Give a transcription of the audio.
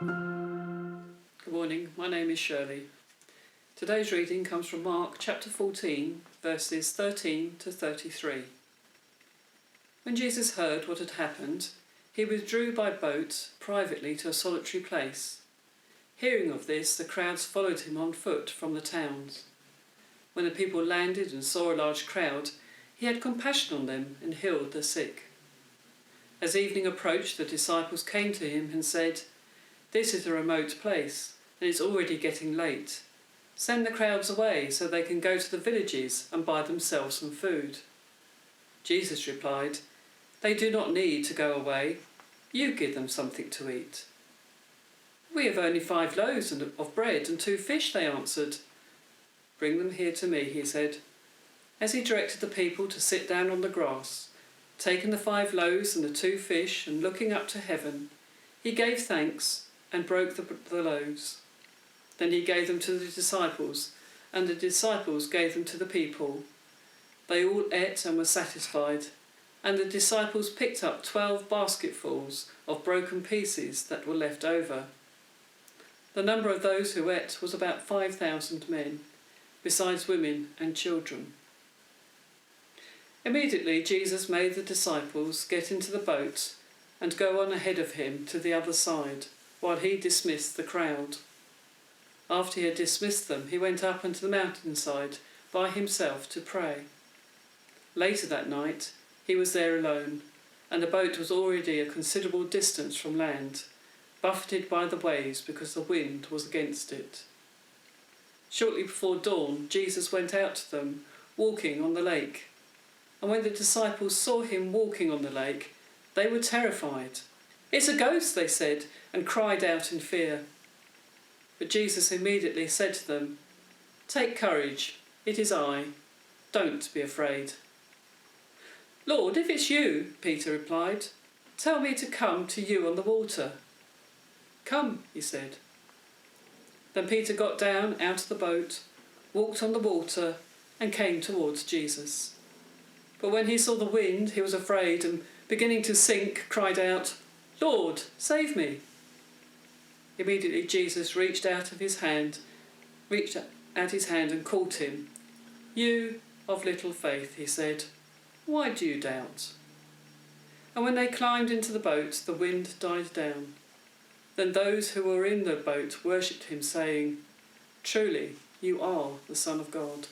Good morning, my name is Shirley. Today's reading comes from Mark chapter 14, verses 13 to 33. When Jesus heard what had happened, he withdrew by boat privately to a solitary place. Hearing of this, the crowds followed him on foot from the towns. When the people landed and saw a large crowd, he had compassion on them and healed the sick. As evening approached, the disciples came to him and said, "This is a remote place, and it's already getting late. Send the crowds away so they can go to the villages and buy themselves some food." Jesus replied, "They do not need to go away. You give them something to eat." "We have only 5 loaves of bread and 2 fish," they answered. "Bring them here to me," he said. As he directed the people to sit down on the grass, taking the 5 loaves and the 2 fish and looking up to heaven, he gave thanks and broke the loaves. Then he gave them to the disciples, and the disciples gave them to the people. They all ate and were satisfied, and the disciples picked up 12 basketfuls of broken pieces that were left over. The number of those who ate was about 5,000 men, besides women and children. Immediately Jesus made the disciples get into the boat and go on ahead of him to the other side, while he dismissed the crowd. After he had dismissed them, he went up onto the mountainside by himself to pray. Later that night, he was there alone, and the boat was already a considerable distance from land, buffeted by the waves because the wind was against it. Shortly before dawn, Jesus went out to them, walking on the lake. And when the disciples saw him walking on the lake, they were terrified. "It's a ghost," they said, and cried out in fear. But Jesus immediately said to them, "Take courage, it is I. Don't be afraid." "Lord, if it's you," Peter replied, "tell me to come to you on the water." "Come," he said. Then Peter got down out of the boat, walked on the water, and came towards Jesus. But when he saw the wind, he was afraid, and beginning to sink, cried out, "Lord, save me." Immediately Jesus reached out his hand and caught him. "You of little faith," he said, "why do you doubt?" And when they climbed into the boat, the wind died down. Then those who were in the boat worshipped him, saying, "Truly, you are the Son of God."